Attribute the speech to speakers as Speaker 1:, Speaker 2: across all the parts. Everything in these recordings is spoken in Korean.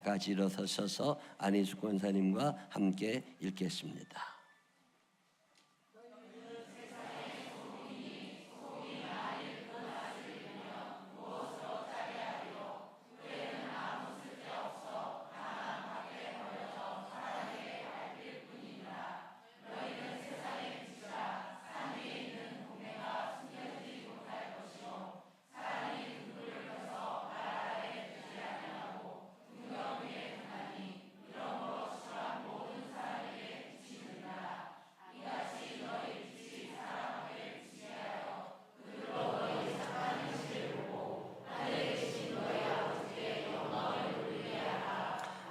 Speaker 1: 다 같이 일어서셔서 안희숙 권사님과 함께 읽겠습니다.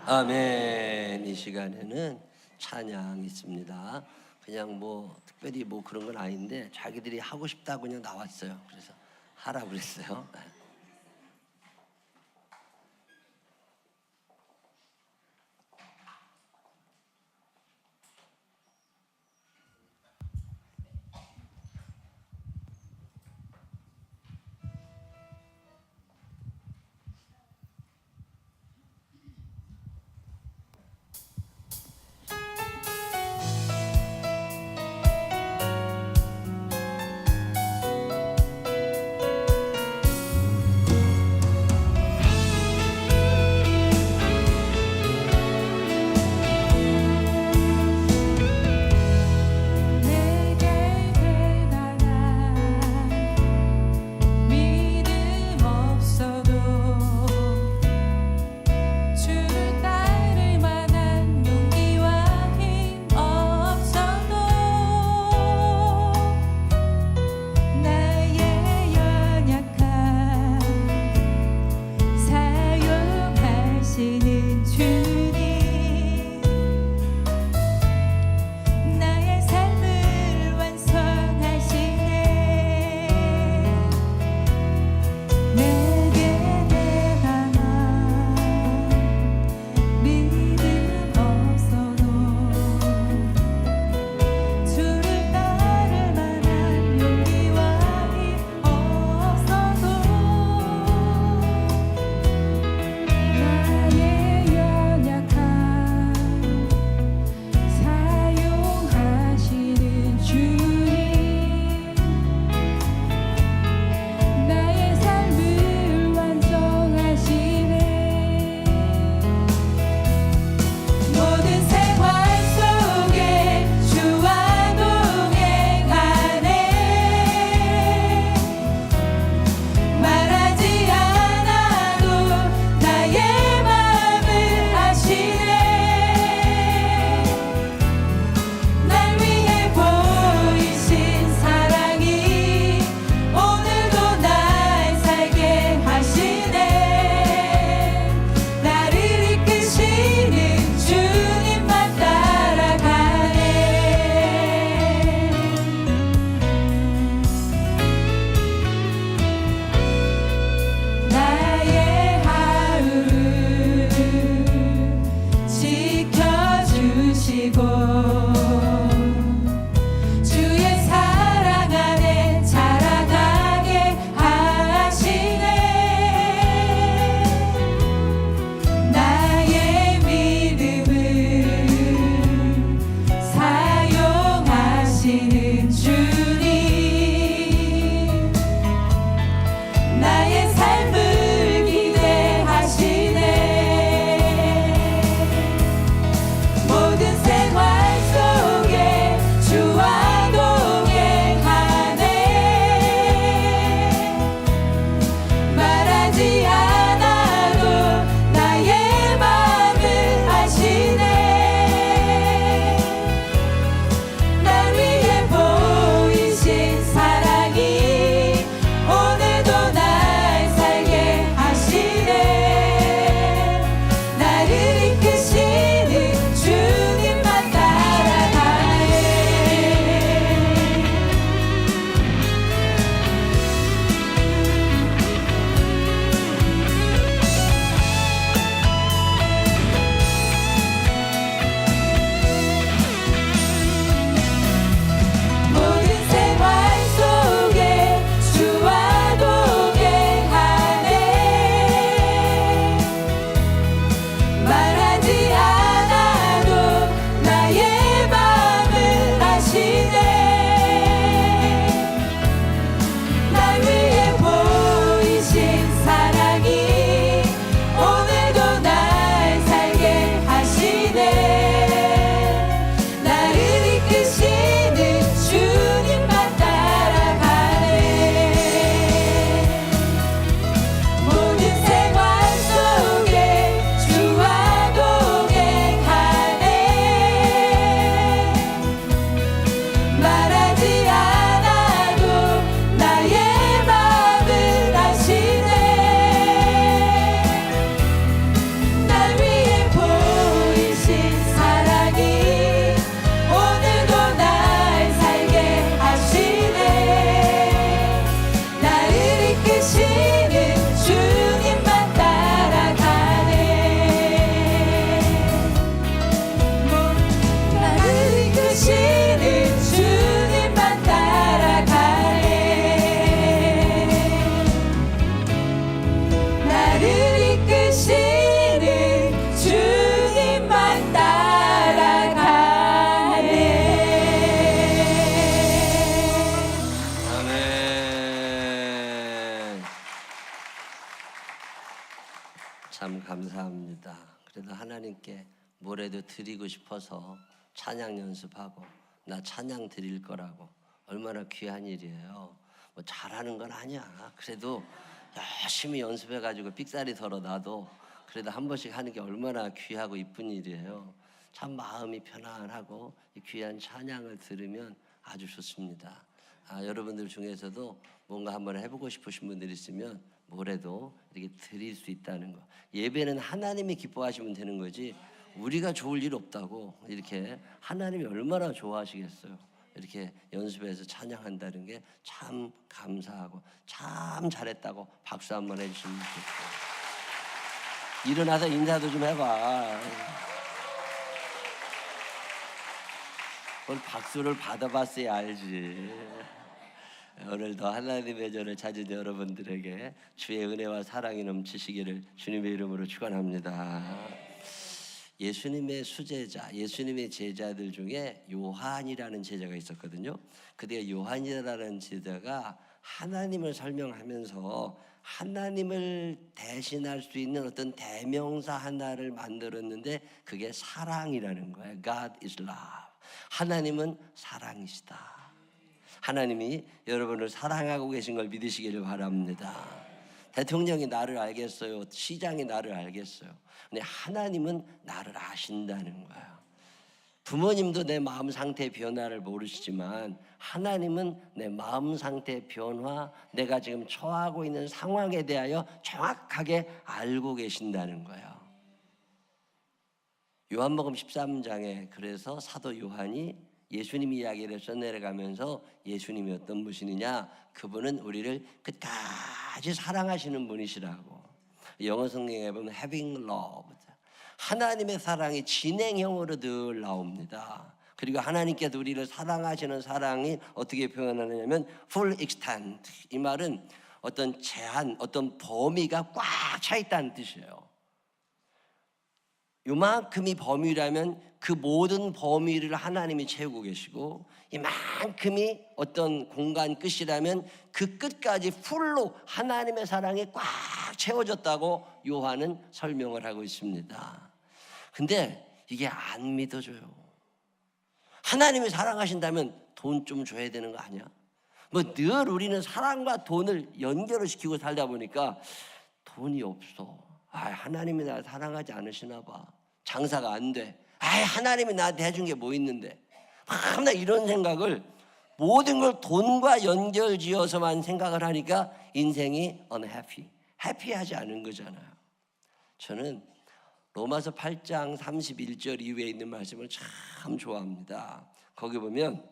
Speaker 1: 아멘. 이 시간에는 찬양 있습니다. 그냥 뭐 특별히 뭐 그런 건 아닌데 자기들이 하고 싶다고 그냥 나왔어요. 그래서 하라고 그랬어요. 그래도 하나님께 뭐라도 드리고 싶어서 찬양 연습하고 나 찬양 드릴 거라고. 얼마나 귀한 일이에요. 뭐 잘하는 건 아니야. 그래도 열심히 연습해가지고 삑사리 덜어놔도 그래도 한 번씩 하는 게 얼마나 귀하고 이쁜 일이에요. 참 마음이 편안하고 이 귀한 찬양을 들으면 아주 좋습니다. 여러분들 중에서도 뭔가 한번 해보고 싶으신 분들 있으면 뭐래도 이렇게 드릴 수 있다는 거. 예배는 하나님이 기뻐하시면 되는 거지 우리가 좋을 일 없다고. 이렇게 하나님이 얼마나 좋아하시겠어요. 이렇게 연습해서 찬양한다는 게 참 감사하고 참 잘했다고 박수 한번 해주시면 좋겠어요. 일어나서 인사도 좀 해봐. 오늘 박수를 받아봤어야 알지. 오늘도 하나님의 전을 찾은 여러분들에게 주의 은혜와 사랑이 넘치시기를 주님의 이름으로 축원합니다. 예수님의 수제자, 예수님의 제자들 중에 요한이라는 제자가 있었거든요. 그때 요한이라는 제자가 하나님을 설명하면서 하나님을 대신할 수 있는 어떤 대명사 하나를 만들었는데 그게 사랑이라는 거예요. God is love. 하나님은 사랑이시다. 하나님이 여러분을 사랑하고 계신 걸 믿으시기를 바랍니다. 대통령이 나를 알겠어요. 시장이 나를 알겠어요. 근데 하나님은 나를 아신다는 거예요. 부모님도 내 마음 상태의 변화를 모르시지만 하나님은 내 마음 상태의 변화, 내가 지금 처하고 있는 상황에 대하여 정확하게 알고 계신다는 거예요. 요한복음 13장에 그래서 사도 요한이 예수님 이야기를 써내려가면서 예수님이 어떤 분이냐, 그분은 우리를 끝까지 사랑하시는 분이시라고. 영어 성경에 보면 having loved, 하나님의 사랑이 진행형으로 늘 나옵니다. 그리고 하나님께서 우리를 사랑하시는 사랑이 어떻게 표현하느냐면 full extent, 이 말은 어떤 제한, 어떤 범위가 꽉 차 있다는 뜻이에요. 요만큼이 범위라면 그 모든 범위를 하나님이 채우고 계시고, 이만큼이 어떤 공간 끝이라면 그 끝까지 풀로 하나님의 사랑이 꽉 채워졌다고 요한은 설명을 하고 있습니다. 근데 이게 안 믿어져요. 하나님이 사랑하신다면 돈 좀 줘야 되는 거 아니야? 뭐 늘 우리는 사랑과 돈을 연결을 시키고 살다 보니까 돈이 없어. 하나님이 나를 사랑하지 않으시나 봐. 장사가 안 돼. 하나님이 나한테 해준 게 뭐 있는데. 나 이런 생각을, 모든 걸 돈과 연결지어서만 생각을 하니까 인생이 unhappy, 해피하지 않은 거잖아요. 저는 로마서 8장 31절 이후에 있는 말씀을 참 좋아합니다. 거기 보면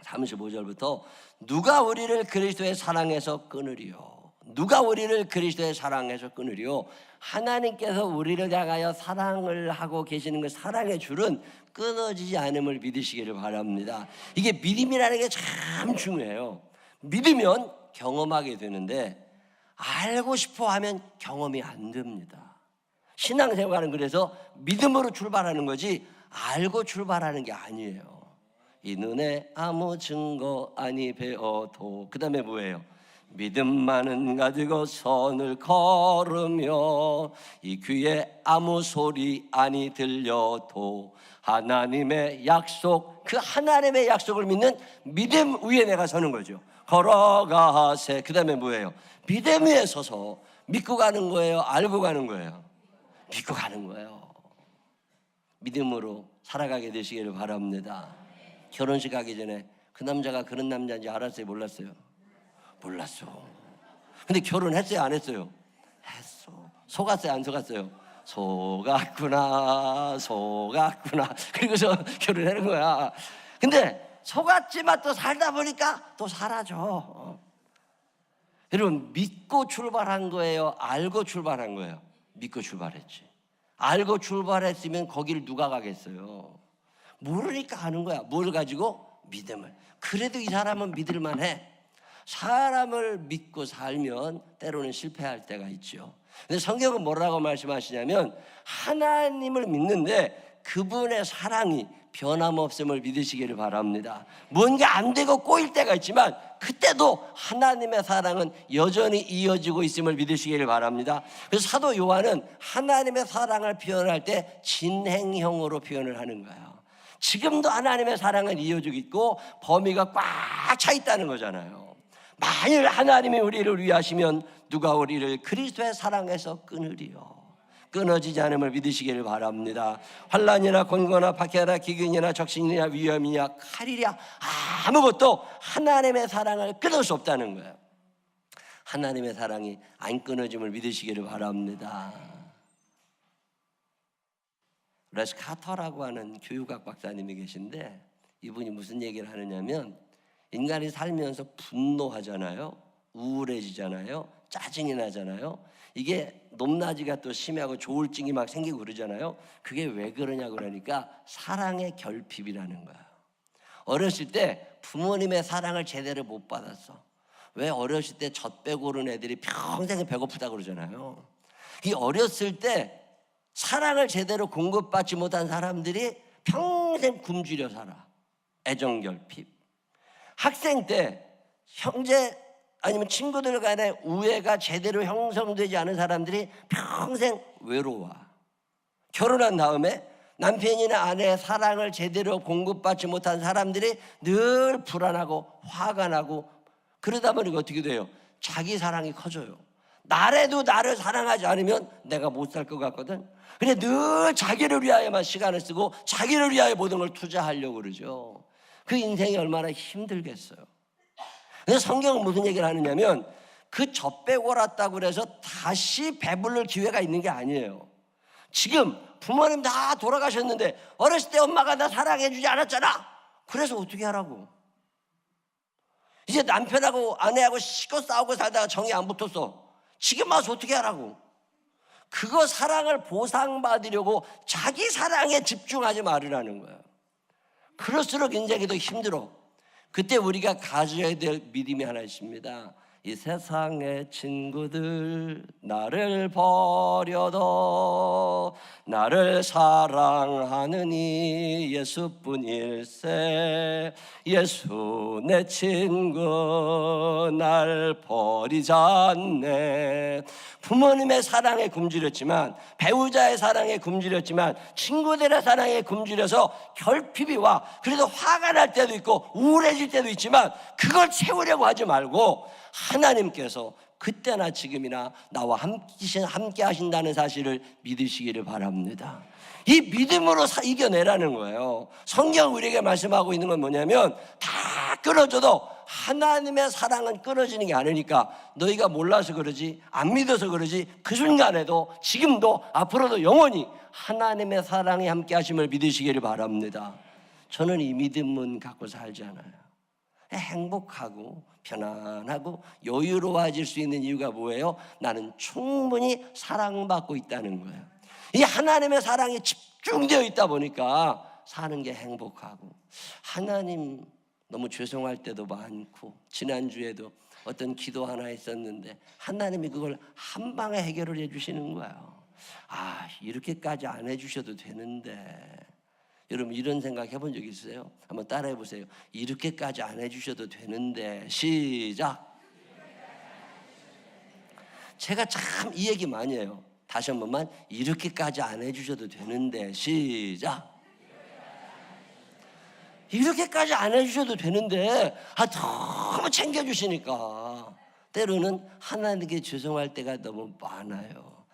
Speaker 1: 35절부터 누가 우리를 그리스도의 사랑에서 끊으리요? 누가 우리를 그리스도의 사랑에서 끊으리요? 하나님께서 우리를 향하여 사랑을 하고 계시는 그 사랑의 줄은 끊어지지 않음을 믿으시기를 바랍니다. 이게 믿음이라는 게 참 중요해요. 믿으면 경험하게 되는데 알고 싶어 하면 경험이 안 됩니다. 신앙생활은 그래서 믿음으로 출발하는 거지 알고 출발하는 게 아니에요. 이 눈에 아무 증거 아니 배어도, 그 다음에 뭐예요? 믿음만은 가지고 선을 걸으며 이 귀에 아무 소리 아니 들려도 하나님의 약속, 그 하나님의 약속을 믿는 믿음 위에 내가 서는 거죠. 걸어가세. 그 다음에 뭐예요? 믿음 위에 서서 믿고 가는 거예요? 알고 가는 거예요? 믿고 가는 거예요. 믿음으로 살아가게 되시기를 바랍니다. 결혼식 가기 전에 그 남자가 그런 남자인지 알았어요? 몰랐어요? 몰랐어. 근데 결혼했어요? 안 했어요? 했어. 속았어요? 안 속았어요? 속았구나, 속았구나. 그리고서 결혼하는 거야. 근데 속았지만 또 살다 보니까 또 사라져. 여러분, 믿고 출발한 거예요? 알고 출발한 거예요? 믿고 출발했지. 알고 출발했으면 거기를 누가 가겠어요? 모르니까 하는 거야. 뭘 가지고? 믿음을. 그래도 이 사람은 믿을만 해. 사람을 믿고 살면 때로는 실패할 때가 있죠. 근데 성경은 뭐라고 말씀하시냐면 하나님을 믿는데 그분의 사랑이 변함없음을 믿으시기를 바랍니다. 뭔가 안 되고 꼬일 때가 있지만 그때도 하나님의 사랑은 여전히 이어지고 있음을 믿으시기를 바랍니다. 그래서 사도 요한은 하나님의 사랑을 표현할 때 진행형으로 표현을 하는 거예요. 지금도 하나님의 사랑은 이어지고 있고 범위가 꽉 차 있다는 거잖아요. 만일 하나님이 우리를 위하시면 누가 우리를 그리스도의 사랑에서 끊으리요. 끊어지지 않음을 믿으시기를 바랍니다. 환난이나 곤고나 박해나 기근이나 적신이나 위험이냐 칼이랴 아무것도 하나님의 사랑을 끊을 수 없다는 거예요. 하나님의 사랑이 안 끊어짐을 믿으시기를 바랍니다. 레스 카터라고 하는 교육학 박사님이 계신데 이분이 무슨 얘기를 하느냐면 인간이 살면서 분노하잖아요, 우울해지잖아요, 짜증이 나잖아요. 이게 높낮이가 또 심하고 조울증이 막 생기고 그러잖아요. 그게 왜 그러냐고 그러니까 사랑의 결핍이라는 거야. 어렸을 때 부모님의 사랑을 제대로 못 받았어. 왜 어렸을 때 젖 빼고 오른 애들이 평생 배고프다고 그러잖아요. 이 어렸을 때 사랑을 제대로 공급받지 못한 사람들이 평생 굶주려 살아. 애정결핍. 학생 때 형제 아니면 친구들 간의 우애가 제대로 형성되지 않은 사람들이 평생 외로워. 결혼한 다음에 남편이나 아내의 사랑을 제대로 공급받지 못한 사람들이 늘 불안하고 화가 나고 그러다 보니까 어떻게 돼요? 자기 사랑이 커져요. 나라도 나를 사랑하지 않으면 내가 못 살 것 같거든. 근데 늘 자기를 위하여만 시간을 쓰고 자기를 위하여 모든 걸 투자하려고 그러죠. 그 인생이 얼마나 힘들겠어요. 근데 성경은 무슨 얘기를 하느냐면 그 젖 빼고 옳았다고 그래서 다시 배부를 기회가 있는 게 아니에요. 지금 부모님 다 돌아가셨는데 어렸을 때 엄마가 나 사랑해 주지 않았잖아. 그래서 어떻게 하라고? 이제 남편하고 아내하고 시고 싸우고 살다가 정이 안 붙었어. 지금 와서 어떻게 하라고? 그거 사랑을 보상받으려고 자기 사랑에 집중하지 말으라는 거예요. 그럴수록 인생이 더 힘들어. 그때 우리가 가져야 될 믿음이 하나 있습니다. 이 세상의 친구들 나를 버려도 나를 사랑하느니 예수뿐일세. 예수 내 친구 날 버리지 않네. 부모님의 사랑에 굶주렸지만, 배우자의 사랑에 굶주렸지만, 친구들의 사랑에 굶주려서 결핍이 와. 그래서 화가 날 때도 있고 우울해질 때도 있지만 그걸 채우려고 하지 말고 하나님께서 그때나 지금이나 나와 함께 하신다는 사실을 믿으시기를 바랍니다. 이 믿음으로 이겨내라는 거예요. 성경 우리에게 말씀하고 있는 건 뭐냐면 다 끊어져도 하나님의 사랑은 끊어지는 게 아니니까 너희가 몰라서 그러지, 안 믿어서 그러지, 그 순간에도 지금도 앞으로도 영원히 하나님의 사랑이 함께 하심을 믿으시기를 바랍니다. 저는 이 믿음은 갖고 살지 않아요. 행복하고 편안하고 여유로워질 수 있는 이유가 뭐예요? 나는 충분히 사랑받고 있다는 거예요. 이 하나님의 사랑에 집중되어 있다 보니까 사는 게 행복하고, 하나님 너무 죄송할 때도 많고, 지난주에도 어떤 기도 하나 했었는데 하나님이 그걸 한 방에 해결을 해주시는 거예요. 아, 이렇게까지 안 해주셔도 되는데. 여러분 이런 생각 해본 적 있으세요? 한번 따라해 보세요. 이렇게까지 안 해주셔도 되는데. 시작. 제가 참 이 얘기 많이 해요. 다시 한 번만. 이렇게까지 안 해주셔도 되는데. 시작. 이렇게까지 안 해주셔도 되는데 너무 챙겨주시니까 때로는 하나님께 죄송할 때가 너무 많아요.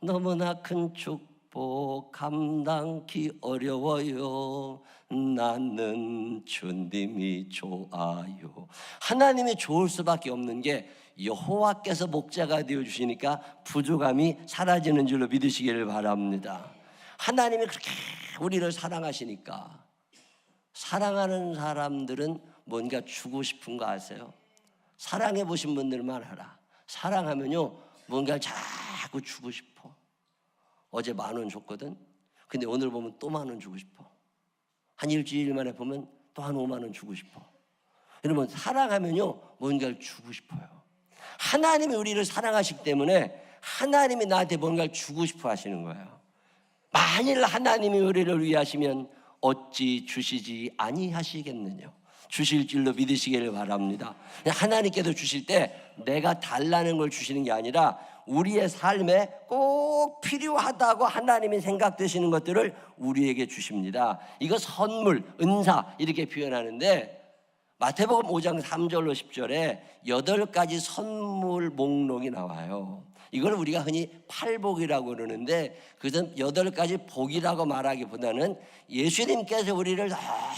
Speaker 1: 너무나 큰 축복 감당기 어려워요. 나는 주님이 좋아요. 하나님이 좋을 수밖에 없는 게 여호와께서 목자가 되어주시니까 부족함이 사라지는 줄로 믿으시기를 바랍니다. 하나님이 그렇게 우리를 사랑하시니까, 사랑하는 사람들은 뭔가 주고 싶은 거 아세요? 사랑해 보신 분들만 알아. 사랑하면요 뭔가 자꾸 주고 싶어. 어제 10,000원 줬거든. 근데 오늘 보면 또 10,000원 주고 싶어. 한 일주일 만에 보면 또 한 50,000원 주고 싶어. 여러분 사랑하면요 뭔가를 주고 싶어요. 하나님이 우리를 사랑하시기 때문에 하나님이 나한테 뭔가를 주고 싶어 하시는 거예요. 만일 하나님이 우리를 위하시면 어찌 주시지 아니하시겠느냐. 주실 줄로 믿으시기를 바랍니다. 하나님께서 주실 때 내가 달라는 걸 주시는 게 아니라 우리의 삶에 꼭 필요하다고 하나님이 생각되시는 것들을 우리에게 주십니다. 이거 선물, 은사 이렇게 표현하는데 마태복음 5장 3절로 10절에 8가지 선물 목록이 나와요. 이걸 우리가 흔히 팔복이라고 그러는데 그것은 8가지 복이라고 말하기보다는 예수님께서 우리를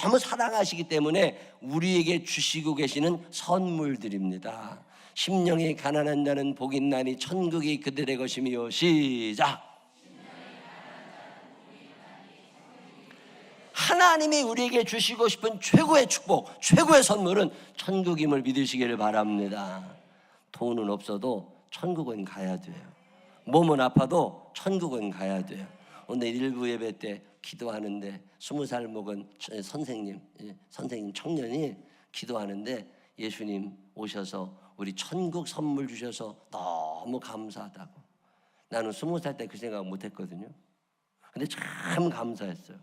Speaker 1: 너무 사랑하시기 때문에 우리에게 주시고 계시는 선물들입니다. 심령이 가난한 자는 복이 있나니 천국이 그들의 것이며. 시작. 하나님이 우리에게 주시고 싶은 최고의 축복, 최고의 선물은 천국임을 믿으시기를 바랍니다. 돈은 없어도 천국은 가야 돼요. 몸은 아파도 천국은 가야 돼요. 오늘 일부 예배 때 기도하는데 20살 먹은 선생님 청년이 기도하는데 예수님 오셔서 우리 천국 선물 주셔서 너무 감사하다고. 나는 20살 때 그 생각 못했거든요. 근데 참 감사했어요.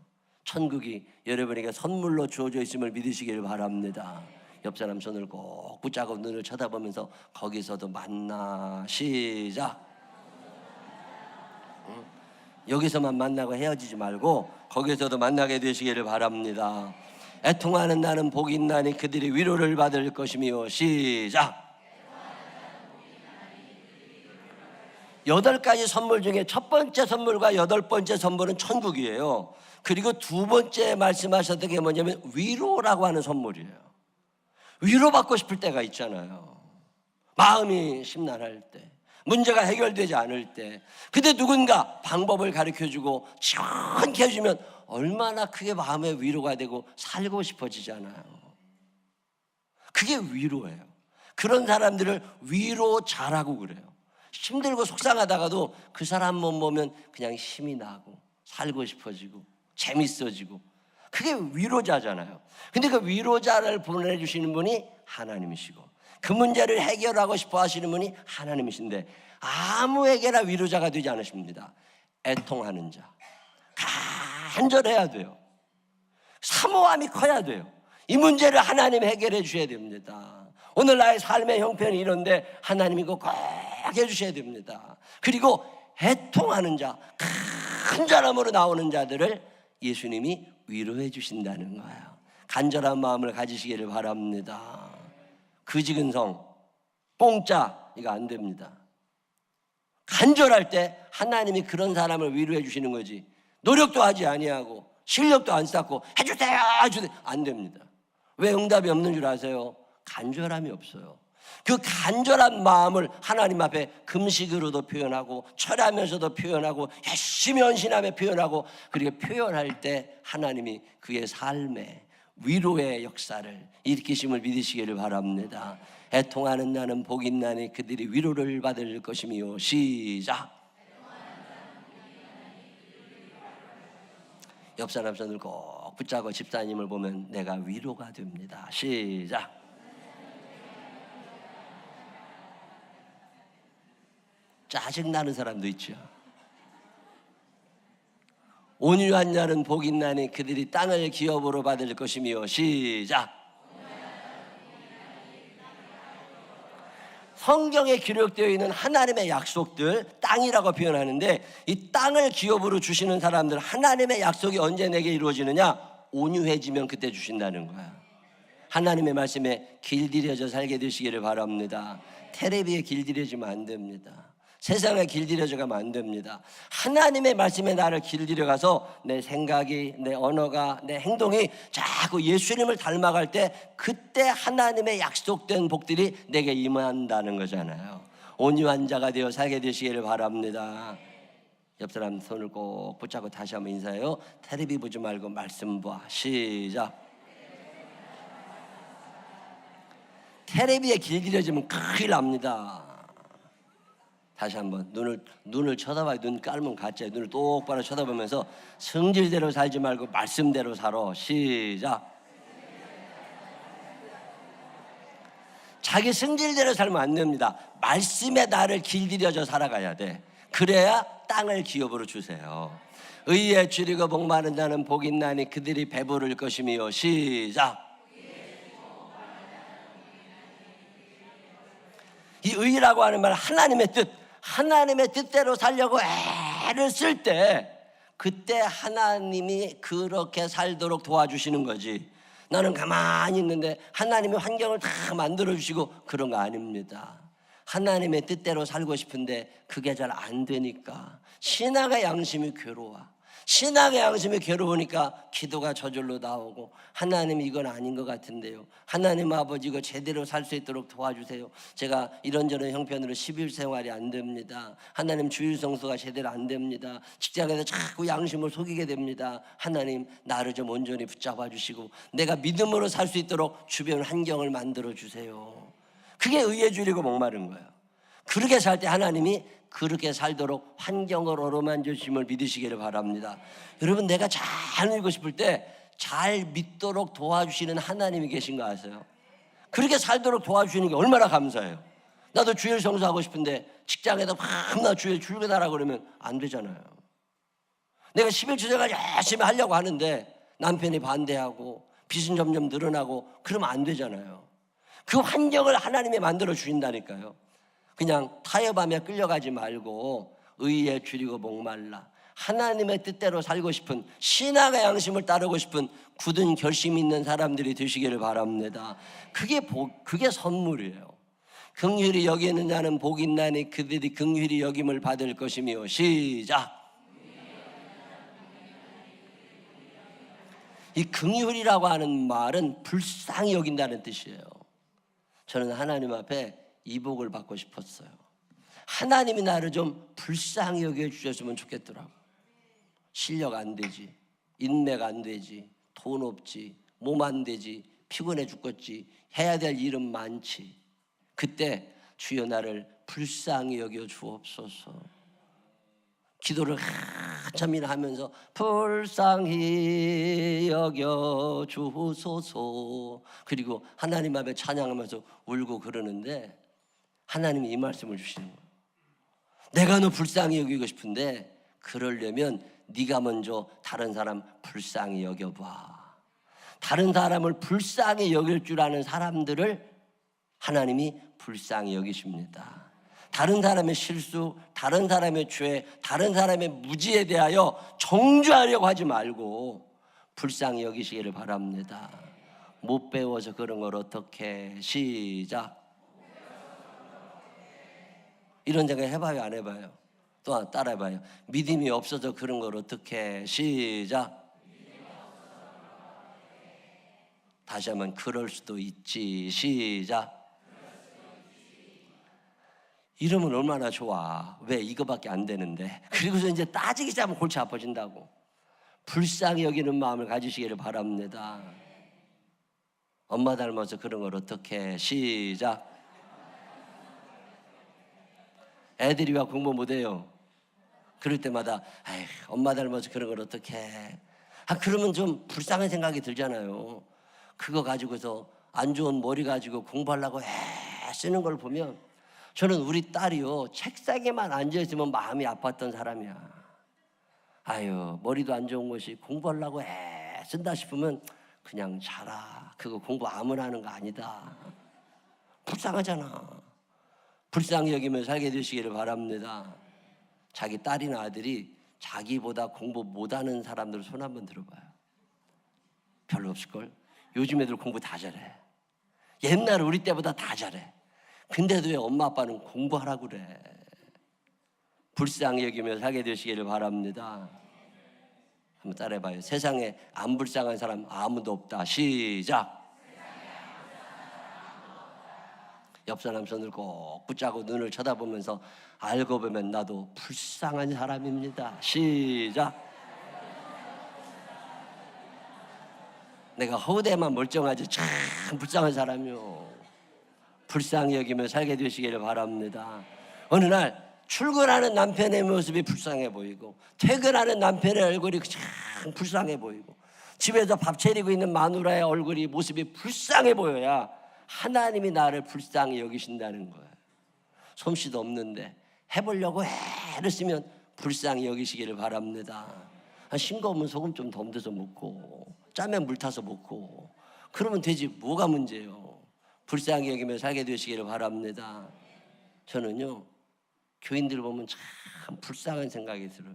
Speaker 1: 천국이 여러분에게 선물로 주어져 있음을 믿으시기를 바랍니다. 옆 사람 손을 꼭 붙잡고 눈을 쳐다보면서 거기서도 만나. 시작. 여기서만 만나고 헤어지지 말고 거기서도 만나게 되시기를 바랍니다. 애통하는 나는 복이 있나니 그들이 위로를 받을 것이며. 시작. 8가지 선물 중에 첫 번째 선물과 8번째 선물은 천국이에요. 그리고 두 번째 말씀하셨던 게 뭐냐면 위로라고 하는 선물이에요. 위로받고 싶을 때가 있잖아요. 마음이 심란할 때, 문제가 해결되지 않을 때, 근데 누군가 방법을 가르쳐주고 시원케 해주면 얼마나 크게 마음의 위로가 되고 살고 싶어지잖아요. 그게 위로예요. 그런 사람들을 위로자라고 그래요. 힘들고 속상하다가도 그 사람만 보면 그냥 힘이 나고 살고 싶어지고 재밌어지고, 그게 위로자잖아요. 근데 그 위로자를 보내주시는 분이 하나님이시고 그 문제를 해결하고 싶어 하시는 분이 하나님이신데 아무에게나 위로자가 되지 않으십니다. 애통하는 자, 간절해야 돼요. 사모함이 커야 돼요. 이 문제를 하나님이 해결해 주셔야 됩니다. 오늘 나의 삶의 형편이 이런데 하나님이 이거 꼭 해주셔야 됩니다. 그리고 애통하는 자, 간절함으로 나오는 자들을 예수님이 위로해 주신다는 거예요. 간절한 마음을 가지시기를 바랍니다. 그지근성, 공짜 이거 안 됩니다. 간절할 때 하나님이 그런 사람을 위로해 주시는 거지, 노력도 하지 아니하고 실력도 안 쌓고 해주세요 안 됩니다. 왜 응답이 없는 줄 아세요? 간절함이 없어요. 그 간절한 마음을 하나님 앞에 금식으로도 표현하고 철하면서도 표현하고 열심히 헌신하며 표현하고, 그리고 표현할 때 하나님이 그의 삶에 위로의 역사를 일으키심을 믿으시기를 바랍니다. 애통하는 나는 복이 있나니 그들이 위로를 받을 것이며. 시작. 옆 사람 손을 꼭 붙잡고 집사님을 보면 내가 위로가 됩니다. 시작. 짜증나는 사람도 있죠. 온유한 자는 복이 있나니 그들이 땅을 기업으로 받을 것이며. 시작. 성경에 기록되어 있는 하나님의 약속들, 땅이라고 표현하는데 이 땅을 기업으로 주시는 사람들, 하나님의 약속이 언제 내게 이루어지느냐? 온유해지면 그때 주신다는 거야. 하나님의 말씀에 길들여져 살게 되시기를 바랍니다. 테레비에 길들여지면 안 됩니다. 세상에 길들여져가면 안 됩니다. 하나님의 말씀에 나를 길들여가서 내 생각이, 내 언어가, 내 행동이 자꾸 예수님을 닮아갈 때 그때 하나님의 약속된 복들이 내게 임한다는 거잖아요. 온유한 자가 되어 살게 되시기를 바랍니다. 옆 사람 손을 꼭 붙잡고 다시 한번 인사해요. 테레비 보지 말고 말씀 봐. 시작. 테레비에 길들여지면 큰일 납니다. 다시 한번 눈을 쳐다봐요. 눈 깔면 가짜예요. 눈을 똑바로 쳐다보면서 성질대로 살지 말고 말씀대로 살아. 시작. 자기 성질대로 살면 안 됩니다. 말씀에 나를 길들여져 살아가야 돼. 그래야 땅을 기업으로 주세요. 의에 줄이고 복 많은 자는 복이 있나니 그들이 배부를 것이며. 시작. 의라고 하는 말, 하나님의 뜻대로 살려고 애를 쓸 때 그때 하나님이 그렇게 살도록 도와주시는 거지. 나는 가만히 있는데 하나님이 환경을 다 만들어주시고 그런 거 아닙니다. 하나님의 뜻대로 살고 싶은데 그게 잘 안 되니까 신앙의 양심이 괴로워. 신앙의 양심이 괴로우니까 기도가 저절로 나오고, 하나님 이건 아닌 것 같은데요, 하나님 아버지 이거 제대로 살 수 있도록 도와주세요. 제가 이런저런 형편으로 10일 생활이 안 됩니다. 하나님 주일 성수가 제대로 안 됩니다. 직장에서 자꾸 양심을 속이게 됩니다. 하나님 나를 좀 온전히 붙잡아 주시고 내가 믿음으로 살 수 있도록 주변 환경을 만들어 주세요. 그게 의의 줄이고 목마른 거예요. 그렇게 살 때 하나님이 그렇게 살도록 환경을 어루만져 주심을 믿으시기를 바랍니다. 여러분, 내가 잘 믿고 싶을 때 잘 믿도록 도와주시는 하나님이 계신 거 아세요? 그렇게 살도록 도와주시는 게 얼마나 감사해요. 나도 주일 성수하고 싶은데 직장에다 나 주일 출근하라고 그러면 안 되잖아요. 내가 10일 주제가 열심히 하려고 하는데 남편이 반대하고 빚은 점점 늘어나고 그러면 안 되잖아요. 그 환경을 하나님이 만들어 주신다니까요. 그냥 타협하며 끌려가지 말고 의에 줄이고 목말라 하나님의 뜻대로 살고 싶은, 신앙의 양심을 따르고 싶은 굳은 결심 있는 사람들이 되시기를 바랍니다. 그게 선물이에요. 긍휼히 여기는 자는 복이 있나니 그들이 긍휼히 여김을 받을 것이며. 시작. 이 긍휼이라고 하는 말은 불쌍히 여긴다는 뜻이에요. 저는 하나님 앞에 이 복을 받고 싶었어요. 하나님이 나를 좀 불쌍히 여겨주셨으면 좋겠더라고. 실력 안 되지, 인맥 안 되지, 돈 없지, 몸 안 되지, 피곤해 죽겠지, 해야 될 일은 많지. 그때 주여 나를 불쌍히 여겨 주옵소서. 기도를 한참이나 하면서 불쌍히 여겨 주소서, 그리고 하나님 앞에 찬양하면서 울고 그러는데 하나님이 이 말씀을 주시는 거예요. 내가 너 불쌍히 여기고 싶은데 그러려면 네가 먼저 다른 사람 불쌍히 여겨봐. 다른 사람을 불쌍히 여길 줄 아는 사람들을 하나님이 불쌍히 여기십니다. 다른 사람의 실수, 다른 사람의 죄, 다른 사람의 무지에 대하여 정죄하려고 하지 말고 불쌍히 여기시기를 바랍니다. 못 배워서 그런 걸 어떻게. 시작. 이런 생각 해봐요, 안 해봐요? 또 따라해봐요. 믿음이 없어서 그런 걸 어떻게. 시작. 다시 하면 그럴 수도 있지. 시작. 이러면 얼마나 좋아. 왜 이거밖에 안 되는데. 그리고서 이제 따지기 시작하면 골치 아파진다고. 불쌍히 여기는 마음을 가지시기를 바랍니다. 엄마 닮아서 그런 걸 어떻게. 시작. 애들이 왜 공부 못해요? 그럴 때마다 아이, 엄마 닮아서 그런 걸 어떻게. 그러면 좀 불쌍한 생각이 들잖아요. 그거 가지고서 안 좋은 머리 가지고 공부하려고 쓰는 걸 보면, 저는 우리 딸이요, 책상에만 앉아있으면 마음이 아팠던 사람이야. 아유, 머리도 안 좋은 것이 공부하려고 쓴다 싶으면 그냥 자라. 그거 공부 아무나 하는 거 아니다. 불쌍하잖아. 불쌍히 여기며 살게 되시기를 바랍니다. 자기 딸이나 아들이 자기보다 공부 못하는 사람들 손 한번 들어봐요. 별로 없을걸? 요즘 애들 공부 다 잘해. 옛날 우리 때보다 다 잘해. 근데도 왜 엄마 아빠는 공부하라고 그래? 불쌍히 여기며 살게 되시기를 바랍니다. 한번 따라해봐요. 세상에 안 불쌍한 사람 아무도 없다. 시작. 옆 사람 손을 꼭 붙잡고 눈을 쳐다보면서 알고 보면 나도 불쌍한 사람입니다. 시작. 내가 허우대만 멀쩡하지 참 불쌍한 사람이요. 불쌍히 여기며 살게 되시기를 바랍니다. 어느 날 출근하는 남편의 모습이 불쌍해 보이고, 퇴근하는 남편의 얼굴이 참 불쌍해 보이고, 집에서 밥 차리고 있는 마누라의 얼굴이 모습이 불쌍해 보여야 하나님이 나를 불쌍히 여기신다는 거예요. 솜씨도 없는데 해보려고 애를 쓰면 불쌍히 여기시기를 바랍니다. 싱거우면 소금 좀 더 얹어서 먹고, 짜면 물 타서 먹고, 그러면 되지 뭐가 문제예요. 불쌍히 여기며 살게 되시기를 바랍니다. 저는요 교인들 보면 참 불쌍한 생각이 들어요.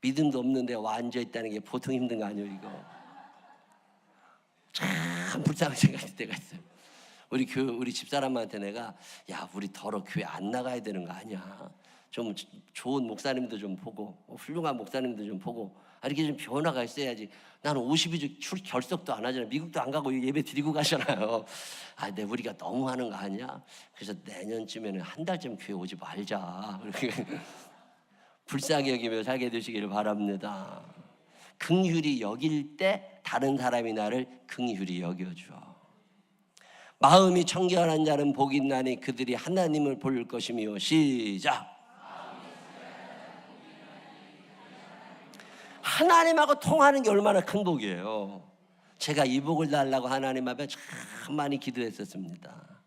Speaker 1: 믿음도 없는데 와 앉아있다는 게 보통 힘든 거 아니에요 이거. 참 불쌍한 생각이 들 때가 있어요. 우리 집사람한테 내가 야 우리 더러 교회 안 나가야 되는 거 아니야. 좀 좋은 목사님도 좀 보고 훌륭한 목사님도 좀 보고 이렇게 좀 변화가 있어야지. 나는 52주 결석도 안 하잖아요. 미국도 안 가고 예배 드리고 가잖아요. 내 우리가 너무 하는 거 아니야? 그래서 내년쯤에는 한 달쯤 교회 오지 말자. 불쌍히 여기며 살게 되시기를 바랍니다. 긍휼히 여길 때 다른 사람이 나를 긍휼히 여겨줘. 마음이 청결한 자는 복이 있나니 그들이 하나님을 볼 것이며. 시작. 하나님하고 통하는 게 얼마나 큰 복이에요. 제가 이 복을 달라고 하나님 앞에 참 많이 기도했었습니다.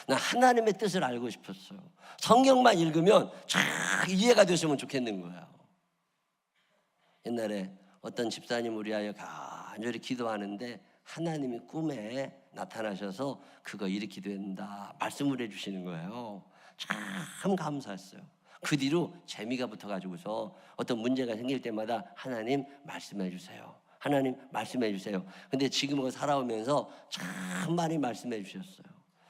Speaker 1: 난 하나님의 뜻을 알고 싶었어요. 성경만 읽으면 쫙 이해가 됐으면 좋겠는 거예요. 옛날에 어떤 집사님 우리 하여 간절히 기도하는데 하나님이 꿈에 나타나셔서 그거 이렇게 기도한다 말씀을 해주시는 거예요. 참 감사했어요. 그 뒤로 재미가 붙어가지고서 어떤 문제가 생길 때마다 하나님 말씀해 주세요. 하나님 말씀해 주세요. 근데 지금은 살아오면서 참 많이 말씀해 주셨어요.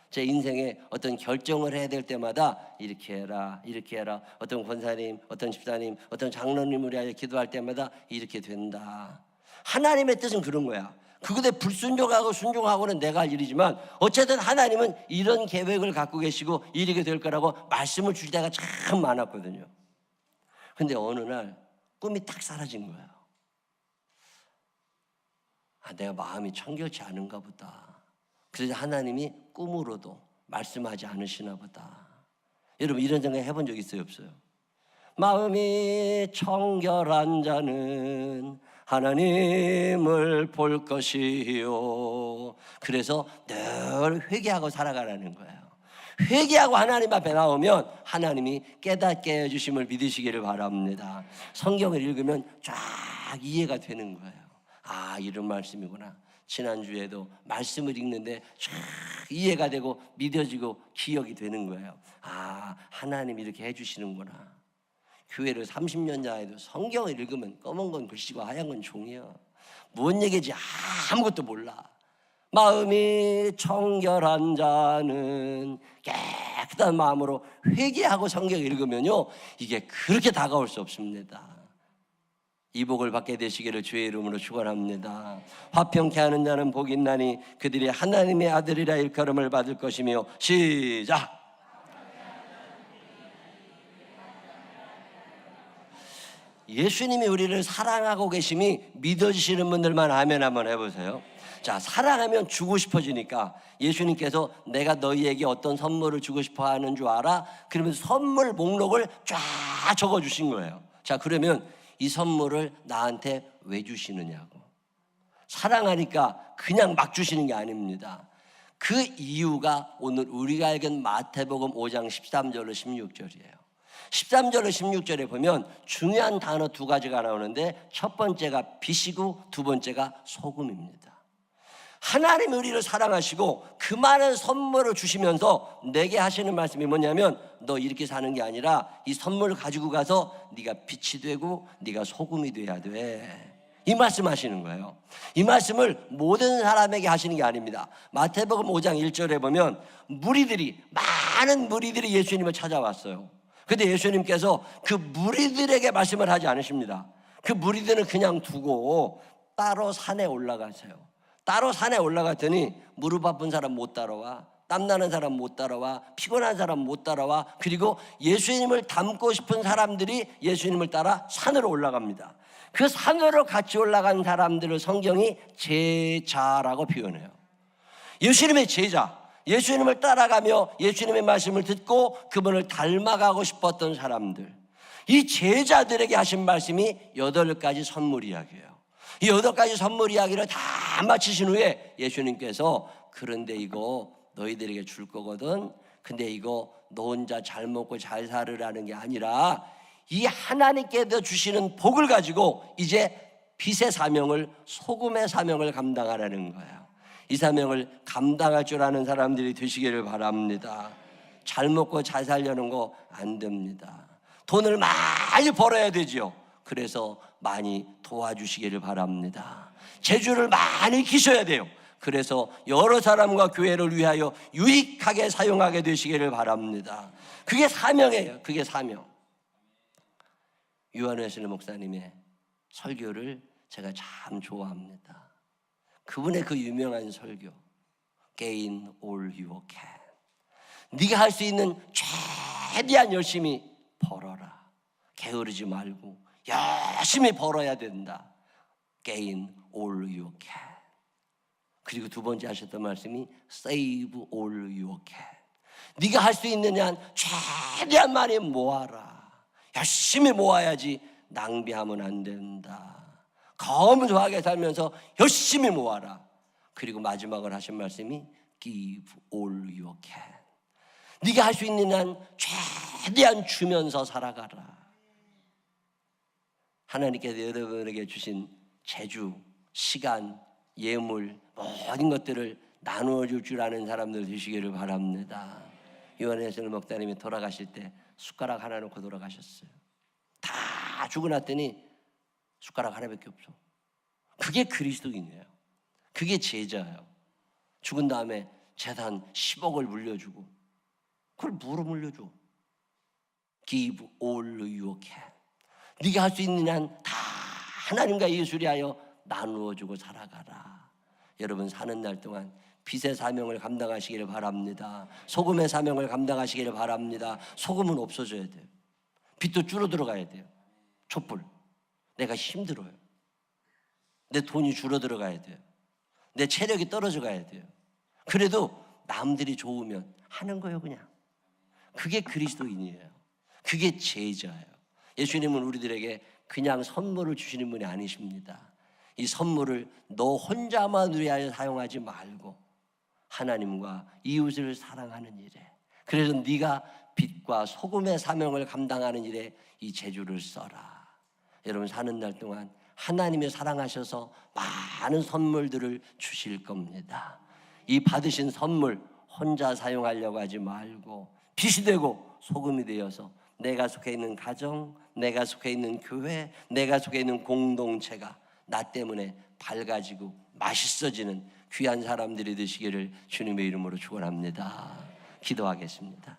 Speaker 1: 제 인생에 어떤 결정을 해야 될 때마다 이렇게 해라 이렇게 해라. 어떤 권사님 어떤 집사님 어떤 장로님을 위하여 기도할 때마다 이렇게 된다. 하나님의 뜻은 그런 거야. 그것에 불순종하고 순종하고는 내가 할 일이지만 어쨌든 하나님은 이런 계획을 갖고 계시고 이렇게 될 거라고 말씀을 주실 때가 참 많았거든요. 근데 어느 날 꿈이 딱 사라진 거예요. 내가 마음이 청결치 않은가 보다. 그래서 하나님이 꿈으로도 말씀하지 않으시나 보다. 여러분 이런 생각 해본 적 있어요 없어요? 마음이 청결한 자는 하나님을 볼 것이요. 그래서 늘 회개하고 살아가라는 거예요. 회개하고 하나님 앞에 나오면 하나님이 깨닫게 해주심을 믿으시기를 바랍니다. 성경을 읽으면 쫙 이해가 되는 거예요. 이런 말씀이구나. 지난주에도 말씀을 읽는데 쫙 이해가 되고 믿어지고 기억이 되는 거예요. 하나님이 이렇게 해주시는구나. 교회를 30년 전에도 성경을 읽으면 검은 건 글씨고 하얀 건 종이야. 뭔 얘기인지 아무것도 몰라. 마음이 청결한 자는 깨끗한 마음으로 회개하고 성경 읽으면요 이게 그렇게 다가올 수 없습니다. 이 복을 받게 되시기를 주의 이름으로 축원합니다. 화평케 하는 자는 복이 있나니 그들이 하나님의 아들이라 일컬음을 받을 것이며. 시작. 예수님이 우리를 사랑하고 계심이 믿어지시는 분들만 아멘 한번 해보세요. 자, 사랑하면 주고 싶어지니까 예수님께서 내가 너희에게 어떤 선물을 주고 싶어 하는 줄 알아? 그러면서 선물 목록을 쫙 적어주신 거예요. 자, 그러면 이 선물을 나한테 왜 주시느냐고. 사랑하니까 그냥 막 주시는 게 아닙니다. 그 이유가 오늘 우리가 읽은 마태복음 5장 13절로 16절이에요 13절로 16절에 보면 중요한 단어 두 가지가 나오는데 첫 번째가 빛이고 두 번째가 소금입니다. 하나님이 우리를 사랑하시고 그 많은 선물을 주시면서 내게 하시는 말씀이 뭐냐면 너 이렇게 사는 게 아니라 이 선물을 가지고 가서 네가 빛이 되고 네가 소금이 돼야 돼. 이 말씀 하시는 거예요. 이 말씀을 모든 사람에게 하시는 게 아닙니다. 마태복음 5장 1절에 보면 많은 무리들이 예수님을 찾아왔어요. 근데 예수님께서 그 무리들에게 말씀을 하지 않으십니다. 그 무리들은 그냥 두고 따로 산에 올라가세요. 따로 산에 올라갔더니 무릎 아픈 사람 못 따라와, 땀나는 사람 못 따라와, 피곤한 사람 못 따라와. 그리고 예수님을 닮고 싶은 사람들이 예수님을 따라 산으로 올라갑니다. 그 산으로 같이 올라간 사람들을 성경이 제자라고 표현해요. 예수님의 제자, 예수님을 따라가며 예수님의 말씀을 듣고 그분을 닮아가고 싶었던 사람들, 이 제자들에게 하신 말씀이 8가지 선물 이야기예요. 이 8가지 선물 이야기를 다 마치신 후에 예수님께서 그런데 이거 너희들에게 줄 거거든. 근데 이거 너 혼자 잘 먹고 잘 살으라는 게 아니라 이 하나님께서 주시는 복을 가지고 이제 빛의 사명을, 소금의 사명을 감당하라는 거예요. 이 사명을 감당할 줄 아는 사람들이 되시기를 바랍니다. 잘 먹고 잘 살려는 거 안 됩니다. 돈을 많이 벌어야 되지요. 그래서 많이 도와주시기를 바랍니다. 재주를 많이 기셔야 돼요. 그래서 여러 사람과 교회를 위하여 유익하게 사용하게 되시기를 바랍니다. 그게 사명이에요. 그게 사명. 유한회실 목사님의 설교를 제가 참 좋아합니다. 그분의 그 유명한 설교, Gain all you can. 네가 할 수 있는 최대한 열심히 벌어라. 게으르지 말고 열심히 벌어야 된다. Gain all you can. 그리고 두 번째 하셨던 말씀이 Save all you can. 네가 할 수 있는 한 최대한 많이 모아라. 열심히 모아야지 낭비하면 안 된다. 검소하게 살면서 열심히 모아라. 그리고 마지막으로 하신 말씀이 Give all you can. 네가 할 수 있는 한 최대한 주면서 살아가라. 하나님께서 여러분에게 주신 재주, 시간, 예물, 모든 것들을 나누어 줄 줄 아는 사람들 되시기를 바랍니다. 요한회실 목사님이 돌아가실 때 숟가락 하나 놓고 돌아가셨어요. 다 주고 났더니 숟가락 하나밖에 없어. 그게 그리스도인이에요. 그게 제자예요. 죽은 다음에 재산 10억을 물려주고, 그걸 뭐로 물려줘? Give all you can. 네가 할 수 있는 한 다 하나님과 예수를 위하여 나누어주고 살아가라. 여러분 사는 날 동안 빛의 사명을 감당하시기를 바랍니다. 소금의 사명을 감당하시기를 바랍니다. 소금은 없어져야 돼요. 빛도 줄어들어가야 돼요. 촛불. 내가 힘들어요. 내 돈이 줄어들어가야 돼요. 내 체력이 떨어져 가야 돼요. 그래도 남들이 좋으면 하는 거예요, 그냥. 그게 그리스도인이에요. 그게 제자예요. 예수님은 우리들에게 그냥 선물을 주시는 분이 아니십니다. 이 선물을 너 혼자만 위하여 사용하지 말고 하나님과 이웃을 사랑하는 일에, 그래서 네가 빛과 소금의 사명을 감당하는 일에 이 재주를 써라. 여러분 사는 날 동안 하나님이 사랑하셔서 많은 선물들을 주실 겁니다. 이 받으신 선물 혼자 사용하려고 하지 말고 빛이 되고 소금이 되어서 내가 속해 있는 가정, 내가 속해 있는 교회, 내가 속해 있는 공동체가 나 때문에 밝아지고 맛있어지는 귀한 사람들이 되시기를 주님의 이름으로 축원합니다. 기도하겠습니다.